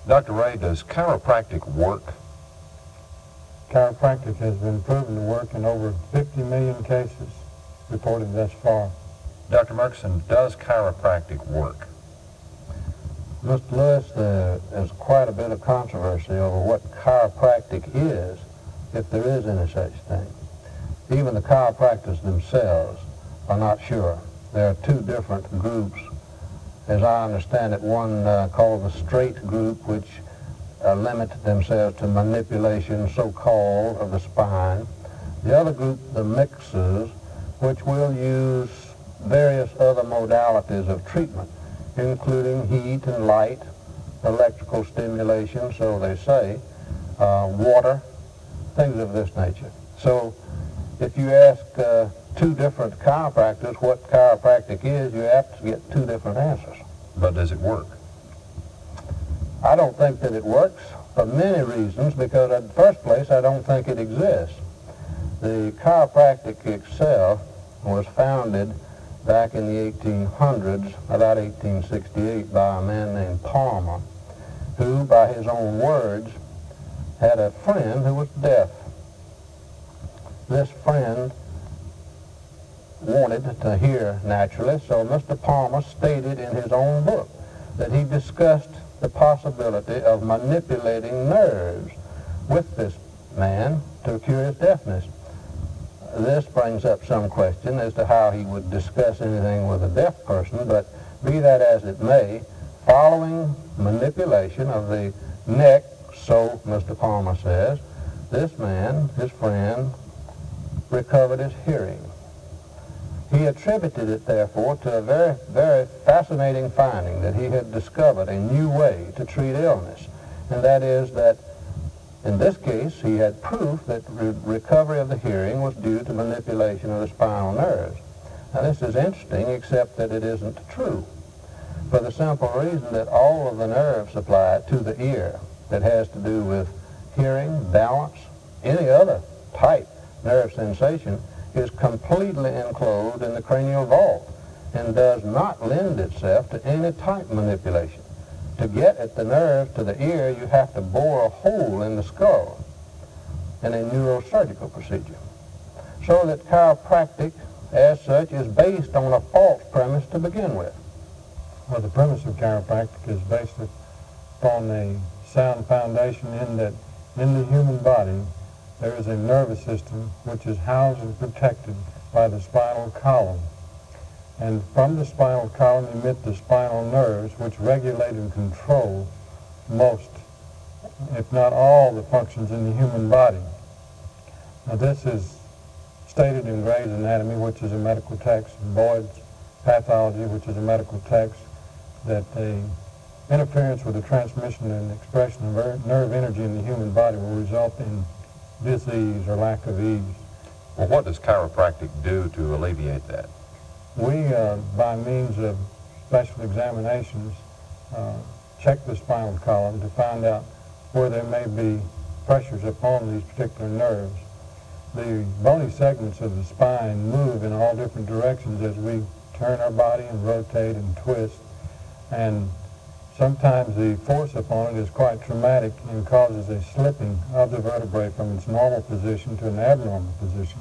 Dr. Ray, does chiropractic work? Chiropractic has been proven to work in over 50 million cases reported thus far. Dr. Murkison, does chiropractic work? Mr. Lewis, there is quite a bit of controversy over what chiropractic is, if there is any such thing. Even the chiropractors themselves are not sure. There are two different groups, as I understand it. One called the straight group, which limit themselves to manipulation, so-called, of the spine. The other group, the mixers, which will use various other modalities of treatment, including heat and light, electrical stimulation, so they say, water, things of this nature. So if you ask two different chiropractors what chiropractic is, you have to get two different answers. But does it work? I don't think that it works for many reasons, because in the first place, I don't think it exists. The chiropractic itself was founded back in the 1800s, about 1868, by a man named Palmer, who, by his own words, had a friend who was deaf. This friend wanted to hear naturally, so Mr. Palmer stated in his own book that he discussed the possibility of manipulating nerves with this man to cure his deafness. This brings up some question as to how he would discuss anything with a deaf person, but be that as it may, following manipulation of the neck, so Mr. Palmer says, this man, his friend, recovered his hearing. He attributed it, therefore, to a very, very fascinating finding that he had discovered a new way to treat illness, and that is that in this case, he had proof that recovery of the hearing was due to manipulation of the spinal nerves. Now, this is interesting, except that it isn't true, for the simple reason that all of the nerve supply to the ear that has to do with hearing, balance, any other type nerve sensation is completely enclosed in the cranial vault and does not lend itself to any type manipulation. To get at the nerve to the ear, you have to bore a hole in the skull in a neurosurgical procedure. So that chiropractic, as such, is based on a false premise to begin with. Well, the premise of chiropractic is based upon a sound foundation in that in the human body there is a nervous system which is housed and protected by the spinal column. And from the spinal column emit the spinal nerves, which regulate and control most, if not all, the functions in the human body. Now, this is stated in Gray's Anatomy, which is a medical text, and Boyd's Pathology, which is a medical text, that the interference with the transmission and expression of nerve energy in the human body will result in disease or lack of ease. Well, what does chiropractic do to alleviate that? We, by means of special examinations, check the spinal column to find out where there may be pressures upon these particular nerves. The bony segments of the spine move in all different directions as we turn our body and rotate and twist, and sometimes the force upon it is quite traumatic and causes a slipping of the vertebrae from its normal position to an abnormal position.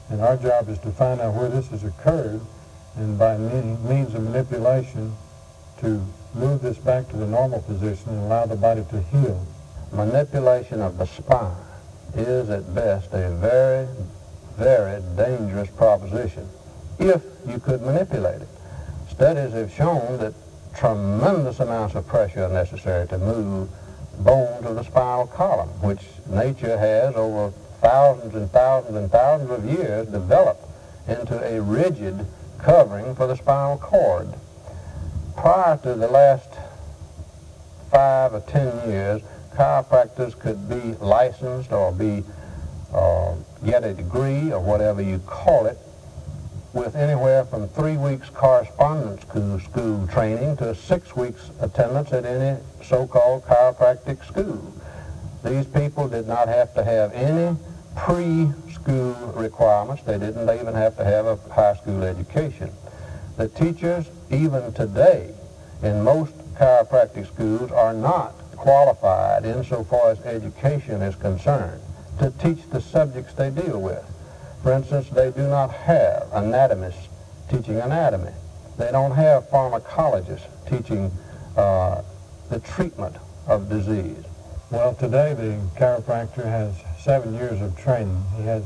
And our job is to find out where this has occurred, and by means of manipulation to move this back to the normal position and allow the body to heal. Manipulation of the spine is at best a very, very dangerous proposition if you could manipulate it. Studies have shown that tremendous amounts of pressure are necessary to move bones of the spinal column, which nature has over thousands and thousands and thousands of years developed into a rigid covering for the spinal cord. Prior to the last 5 or 10 years, chiropractors could be licensed or get a degree or whatever you call it with anywhere from 3 weeks correspondence school training to 6 weeks attendance at any so-called chiropractic school. These people did not have to have any pre-school requirements. They didn't even have to have a high school education. The teachers, even today, in most chiropractic schools are not qualified insofar as education is concerned to teach the subjects they deal with. For instance, they do not have anatomists teaching anatomy. They don't have pharmacologists teaching the treatment of disease. Well, today the chiropractor has 7 years of training. He has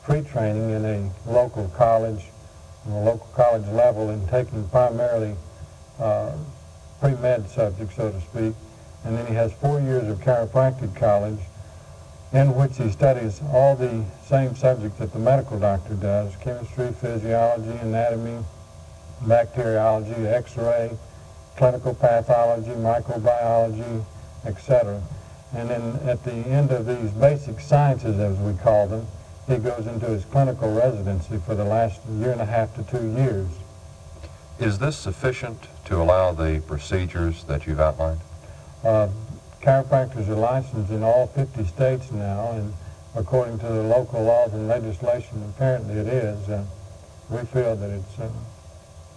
pre-training in a local college, on the local college level, and taking primarily pre-med subjects, so to speak. And then he has 4 years of chiropractic college, in which he studies all the same subjects that the medical doctor does: chemistry, physiology, anatomy, bacteriology, x-ray, clinical pathology, microbiology, etc. And then at the end of these basic sciences, as we call them, he goes into his clinical residency for the last 1.5 to 2 years. Is this sufficient to allow the procedures that you've outlined? Chiropractors are licensed in all 50 states now, and according to the local laws and legislation, apparently it is. We feel that it's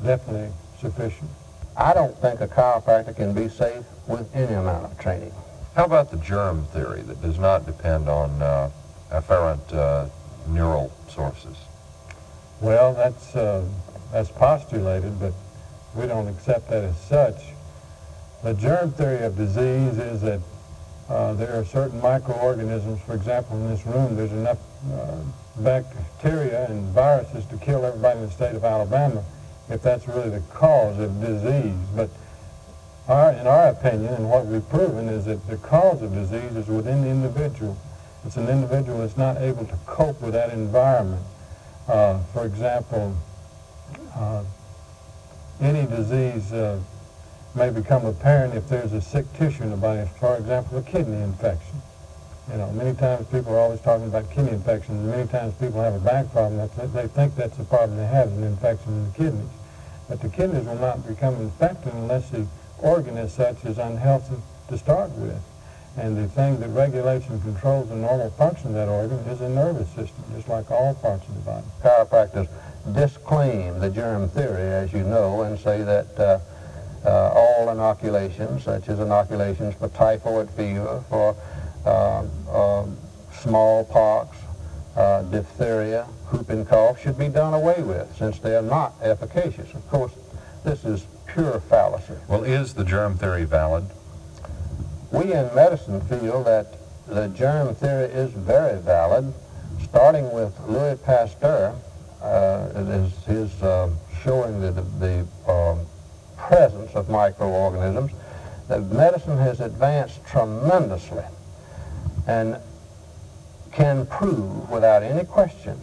definitely sufficient. I don't think a chiropractor can be safe with any amount of training. How about the germ theory that does not depend on afferent neural sources? Well, that's postulated, but we don't accept that as such. The germ theory of disease is that there are certain microorganisms. For example, in this room, there's enough bacteria and viruses to kill everybody in the state of Alabama, if that's really the cause of disease. But in our opinion, and what we've proven, is that the cause of disease is within the individual. It's an individual that's not able to cope with that environment. For example, any disease may become apparent if there's a sick tissue in the body. For example, a kidney infection. You know, many times people are always talking about kidney infections, and many times people have a back problem. They think that's the problem they have, is an infection in the kidneys. But the kidneys will not become infected unless the organ as such is unhealthy to start with. And the thing that regulates and controls the normal function of that organ is the nervous system, just like all parts of the body. Chiropractors disclaim the germ theory, as you know, and say that all inoculations, such as inoculations for typhoid fever, for smallpox, diphtheria, whooping cough, should be done away with, since they are not efficacious. Of course, this is pure fallacy. Well, is the germ theory valid? We in medicine feel that the germ theory is very valid, starting with Louis Pasteur, his showing the presence of microorganisms. That medicine has advanced tremendously and can prove without any question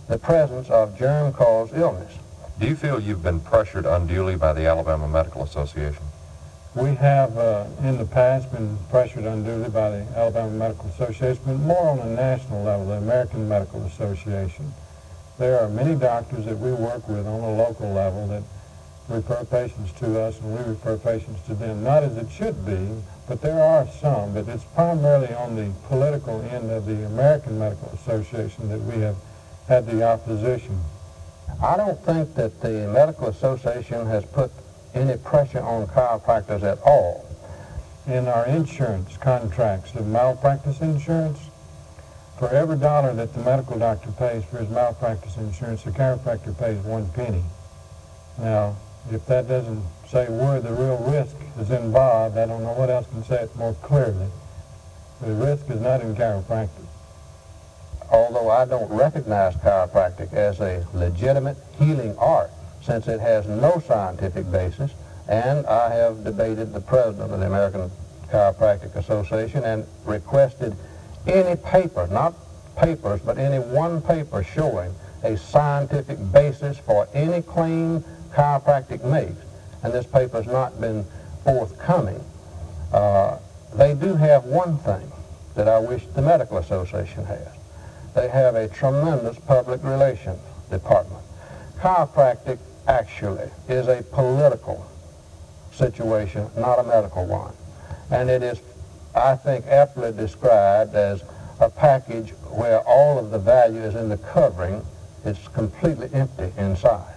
the presence of germ-caused illness. Do you feel you've been pressured unduly by the Alabama Medical Association? We have, in the past, been pressured unduly by the Alabama Medical Association, but more on a national level, the American Medical Association. There are many doctors that we work with on a local level that refer patients to us, and we refer patients to them. Not as it should be, but there are some, but it's primarily on the political end of the American Medical Association that we have had the opposition. I don't think that the Medical Association has put any pressure on chiropractors at all. In our insurance contracts, the malpractice insurance, for every dollar that the medical doctor pays for his malpractice insurance, the chiropractor pays 1 penny. Now, if that doesn't say where the real risk is involved, I don't know what else can say it more clearly. The risk is not in chiropractic. Although I don't recognize chiropractic as a legitimate healing art, since it has no scientific basis, and I have debated the president of the American Chiropractic Association and requested any paper, not papers, but any one paper showing a scientific basis for any claim chiropractic makes, and this paper has not been forthcoming. They do have one thing that I wish the Medical Association has. They have a tremendous public relations department. Chiropractic actually is a political situation, not a medical one. And it is, I think, aptly described as a package where all of the value is in the covering. It's completely empty inside.